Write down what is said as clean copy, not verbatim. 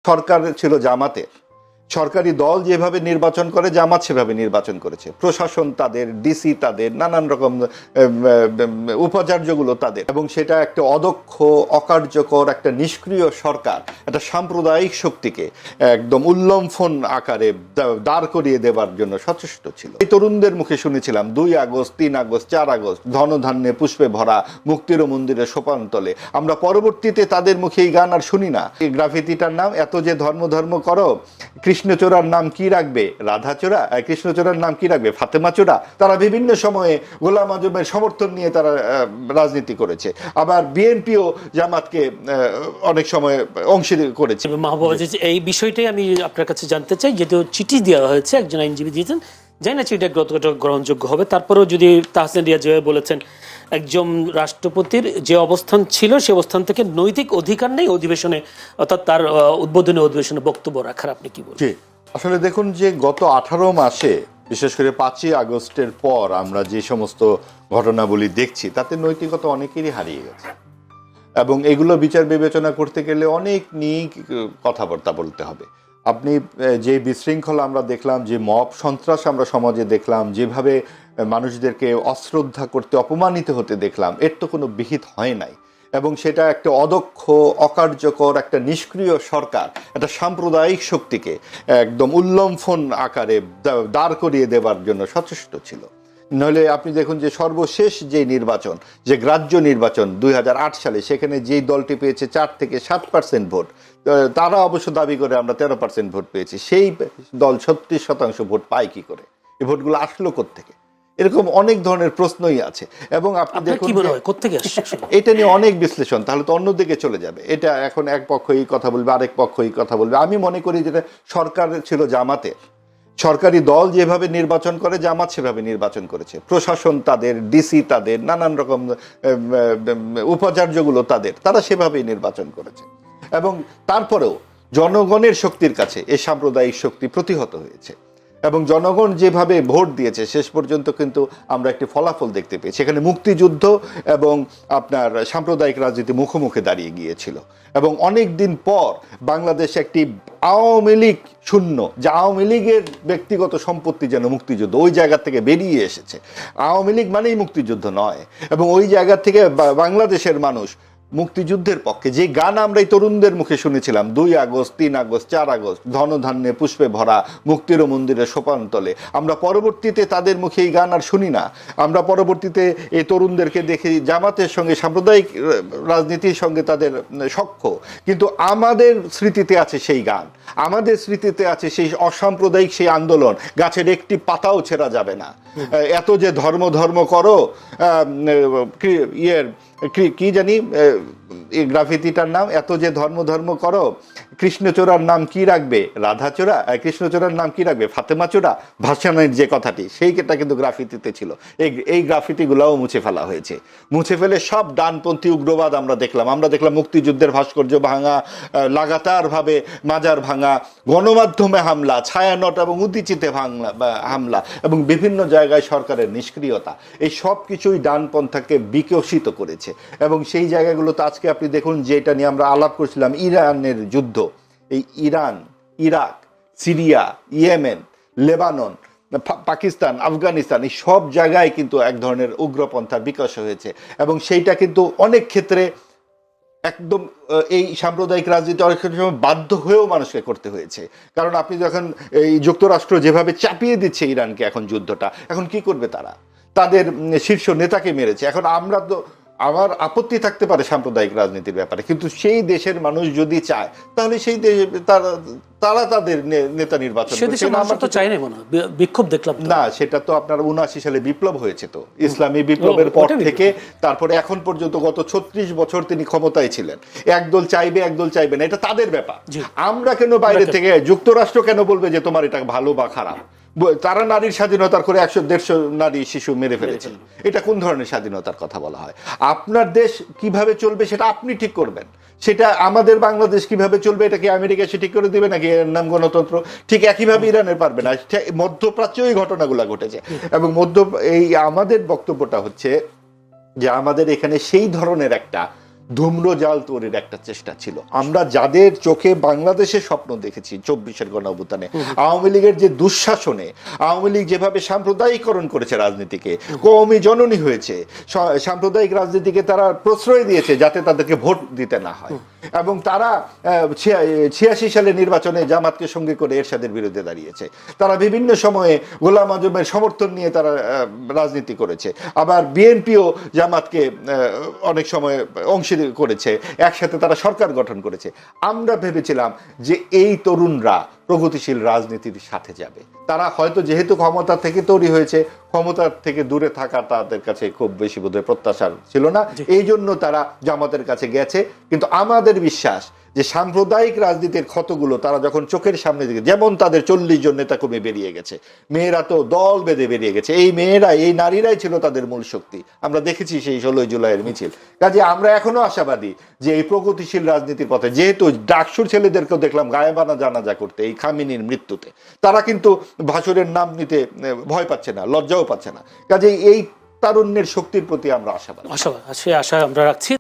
সরকার ছিল জামাতের। সরকারি দল যেভাবে নির্বাচন করে জামাত সেভাবে নির্বাচন করেছে। প্রশাসন তাদের, ডিসি তাদের, নানান রকম উপাচার্যগুলো তাদের, এবং সেটা একটা অদক্ষ, অকার্যকর, একটা নিষ্ক্রিয় সরকার একটা সাম্প্রদায়িক শক্তিকে একদম উল্লম্ফন আকারে দাঁড় করিয়ে দেবার জন্য সচেষ্ট ছিল। এই তরুণদের মুখে শুনেছিলাম 2 আগস্ট, 3 আগস্ট, 4 আগস্ট, ধনধান্যে পুষ্পে ভরা, মুক্তির মন্দিরে সোপান তলে। আমরা পরবর্তীতে তাদের মুখে এই গান আর শুনি না। এই গ্রাফিতিটার নাম এত যে ধর্ম ধর্ম করো, কৃষ্ণচূড়ার নাম কি রাখবে? রাধাচূড়া। কৃষ্ণচূড়ার নাম কি রাখবে? ফাতেমাচূড়া। তারা বিভিন্ন সময়ে গোলাম আজমের সমর্থন নিয়ে তারা রাজনীতি করেছে। আবার বিএনপিও জামাতকে অনেক সময় অংশী করেছে। মাহবুব আজিজ, এই বিষয়টাই আমি আপনার কাছে জানতে চাই। যেহেতু চিঠি দেওয়া হয়েছে, একজন আইনজীবী দিয়েছেন, জানি না চিঠিটা কতটা গ্রহণযোগ্য হবে, তারপরেও যদি তাহসিন রিয়াজ যেভাবে বলেছেন, একজন রাষ্ট্রপতির যে অবস্থান ছিল সে অবস্থান থেকে নৈতিক অধিকার নেই অধিবেশনে, অর্থাৎ তার উদ্বোধনী অধিবেশনে বক্তব্য রাখার, আপনি কি বলছেন? আসলে দেখুন যে গত 18 মাসে, বিশেষ করে 5ই আগস্টের পর আমরা যে সমস্ত ঘটনাবলী দেখছি, তাতে নৈতিকতা অনেকেরই হারিয়ে গেছে, এবং এগুলো বিচার বিবেচনা করতে গেলে অনেক নিয়ে কথাবার্তা বলতে হবে। আপনি যে বিশৃঙ্খলা আমরা দেখলাম, যে মব সন্ত্রাস আমরা সমাজে দেখলাম, যেভাবে মানুষদেরকে অশ্রদ্ধা করতে, অপমানিত হতে দেখলাম, এর তো কোনো বিহিত হয় নাই। এবং সেটা একটা অদক্ষ, অকার্যকর, একটা নিষ্ক্রিয় সরকার একটা সাম্প্রদায়িক শক্তিকে একদম উল্লম্ফন আকারে দাঁড় করিয়ে দেবার জন্য সচেষ্ট ছিল। নইলে আপনি দেখুন যে সর্বশেষ যে নির্বাচন, যে গ্রাহ্য নির্বাচন 2008 সালে, সেখানে যেই দলটি পেয়েছে 4 থেকে 7% ভোট, তারা অবশ্য দাবি করে আমরা 13% ভোট পেয়েছি। সেই দল 36% ভোট পায় কি করে? এই ভোটগুলো আসলো কোত্থেকে? এরকম অনেক ধরনের প্রশ্নই আছে। এবং আপনি দেখুন এটা নিয়ে অনেক বিশ্লেষণ, তাহলে তো অন্যদিকে চলে যাবে। এটা এখন এক পক্ষ এই কথা বলবে, আরেক পক্ষ এই কথা বলবে। আমি মনে করি যেটা সরকার ছিল জামাতের। সরকারি দল যেভাবে নির্বাচন করে জামাত সেভাবে নির্বাচন করেছে। প্রশাসন তাদের, ডিসি তাদের, নানান রকম উপাচার্যগুলো তাদের, তারা সেভাবেই নির্বাচন করেছে। এবং তারপরেও জনগণের শক্তির কাছে এই সাম্প্রদায়িক শক্তি প্রতিহত হয়েছে, এবং জনগণ যেভাবে ভোট দিয়েছে শেষ পর্যন্ত কিন্তু আমরা একটি ফলাফল দেখতে পেয়েছি। এখানে মুক্তিযুদ্ধ এবং আপনার সাম্প্রদায়িক রাজনীতি মুখোমুখি দাঁড়িয়ে গিয়েছিল, এবং অনেক দিন পর বাংলাদেশ একটি আওয়ামী লীগ শূন্য, যে আওয়ামী লীগের ব্যক্তিগত সম্পত্তি যেন মুক্তিযুদ্ধ, ওই জায়গা থেকে বেরিয়ে এসেছে। আওয়ামী লীগ মানেই মুক্তিযুদ্ধ নয়, এবং ওই জায়গা থেকে বাংলাদেশের মানুষ মুক্তিযুদ্ধের পক্ষে। যে গান আমরা এই তরুণদের মুখে শুনেছিলাম 2 আগস্ট, 3 আগস্ট, 4 আগস্ট, ধনধান্যে পুষ্পে ভরা, মুক্তির মন্দিরে সোপান তলে। আমরা পরবর্তীতে তাদের মুখে এই গান আর শুনি না। আমরা পরবর্তীতে এই তরুণদেরকে দেখি জামাতের সঙ্গে, সাম্প্রদায়িক রাজনীতির সঙ্গে তাদের সখ্য, কিন্তু আমাদের স্মৃতিতে আছে সেই গান, আমাদের স্মৃতিতে আছে সেই অসাম্প্রদায়িক সেই আন্দোলন। গাছের একটি পাতাও ছেঁড়া যাবে না। এত যে ধর্ম ধর্ম করো, কি জানি এই গ্রাফিতিটার নাম, এত যে ধর্ম ধর্ম করো, কৃষ্ণচূড়ার নাম কি রাখবে? রাধাচূড়া। কৃষ্ণচূড়ার নাম কি রাখবে? ফাতেমাচূড়া। ভাষণের যে কথাটি, সেইটা কিন্তু গ্রাফিতিতে ছিল। এই গ্রাফিতিগুলোও মুছে ফেলা হয়েছে। মুছে ফেলে সব ডানপন্থী উগ্রবাদ আমরা দেখলাম। মুক্তিযুদ্ধের ভাস্কর্য ভাঙা, লাগাতারভাবে মাজার ভাঙা, গণমাধ্যমে হামলা, ছায়ানট এবং উদ্দীচিতে হামলা, এবং বিভিন্ন জায়গায় সরকারের নিষ্ক্রিয়তা, এই সব কিছুই ডানপন্থাকে বিকশিত করেছে। এবং সেই জায়গাগুলোতে আজকে আপনি দেখুন, যেটা নিয়ে আমরা আলাপ করছিলাম, ইরানের যুদ্ধ, এই Iran, Iraq, Syria, Yemen, Lebanon, Pakistan, Afghanistan, এই সব জায়গায় কিন্তু এক ধরনের উগ্রপন্থার বিকাশ হয়েছে। এবং সেইটা কিন্তু অনেক ক্ষেত্রে একদম এই সাম্প্রদায়িক রাজনীতি অনেক সময় বাধ্য হয়েও মানুষকে করতে হয়েছে। কারণ আপনি যখন এই যুক্তরাষ্ট্র যেভাবে চাপিয়ে দিচ্ছে ইরানকে এখন যুদ্ধটা, এখন কি করবে তারা? তাদের শীর্ষ নেতাকে মেরেছে। এখন আমরা তো, আমার আপত্তি থাকতে পারে সাম্প্রদায়িক রাজনীতির ব্যাপারে, কিন্তু সেই দেশের মানুষ যদি চায় তাহলে সেই তারা তাদের নেতা নির্বাচন বিক্ষোভ দেখলাম না। সেটা তো আপনার 79 সালে বিপ্লব হয়েছে, তো ইসলামী বিপ্লবের পর থেকে তারপরে এখন পর্যন্ত গত 36 বছর তিনি ক্ষমতায় ছিলেন। একদল চাইবে, একদল চাইবে না, এটা তাদের ব্যাপার। আমরা কেন বাইরে থেকে, যুক্তরাষ্ট্র কেন বলবে যে তোমার এটা ভালো বা খারাপ? তারা নারীর স্বাধীনতার করে 100-150 নারী শিশু মেরে ফেলেছে। এটা কোন ধরনের স্বাধীনতার কথা বলা হয়? আপনার দেশ কিভাবে চলবে সেটা আপনি ঠিক করবেন। সেটা আমাদের বাংলাদেশ কিভাবে চলবে এটা কি আমেরিকা সে ঠিক করে দিবে নাকি? এর নাম গণতন্ত্র। ঠিক একইভাবে ইরানের পারবে না। মধ্যপ্রাচ্যে ওই ঘটনাগুলো ঘটেছে। এবং আমাদের বক্তব্যটা হচ্ছে যে আমাদের এখানে সেই ধরনের একটা ধূম্রজাল তৈরির একটা চেষ্টা ছিল। আমরা যাদের চোখে বাংলাদেশের স্বপ্ন দেখেছি 24-এর গণঅভ্যুত্থানে, আওয়ামী লীগের যে দুঃশাসনে আওয়ামী লীগ যেভাবে সাম্প্রদায়িকরণ করেছে রাজনীতিকে, কওমি জননী হয়েছে, সাম্প্রদায়িক রাজনীতিকে তারা প্রশ্রয় দিয়েছে যাতে তাদেরকে ভোট দিতে না হয়, এবং তারা 86 সালে নির্বাচনে জামাতকে সঙ্গে করে এরশাদের বিরুদ্ধে দাঁড়িয়েছে। তারা বিভিন্ন সময়ে গোলাম আজমের সমর্থন নিয়ে তারা রাজনীতি করেছে। আবার বিএনপিও জামাতকে অনেক সময় অংশী করেছে, একসাথে তারা সরকার গঠন করেছে। আমরা ভেবেছিলাম যে এই তরুণরা প্রগতিশীল রাজনীতির সাথে যাবে। তারা হয়তো যেহেতু ক্ষমতা থেকে তৈরি হয়েছে, ক্ষমতার থেকে দূরে থাকা তাদের কাছে খুব বেশি বোধহয় প্রত্যাশার ছিল না, এই জন্য তারা জামাতের কাছে গেছে। কিন্তু আমাদের বিশ্বাস যে সাম্প্রদায়িক রাজনীতির ক্ষতগুলো তারা যখন চোখের সামনে দিকে, যেমন তাদের 40 জন নেতাকর্মী বেরিয়ে গেছে, মেয়েরা তো দল বেঁধে বেরিয়ে গেছে, এই মেয়েরা এই নারীরাই ছিল তাদের মূল শক্তি। আমরা দেখেছি সেই 16 জুলাইয়ের মিছিল। কাজে আমরা এখনো আশাবাদী যে এই প্রগতিশীল রাজনীতির পথে, যেহেতু ডাকসুর ছেলেদেরকেও দেখলাম গায়েবানা জানাজা করতে এই খামিনির মৃত্যুতে, তারা কিন্তু ভাসুরের নাম নিতে ভয় পাচ্ছে না, লজ্জাও পাচ্ছে না। কাজে এই তারুণ্যের শক্তির প্রতি আমরা আশাবাদী। আশা আমরা রাখছি।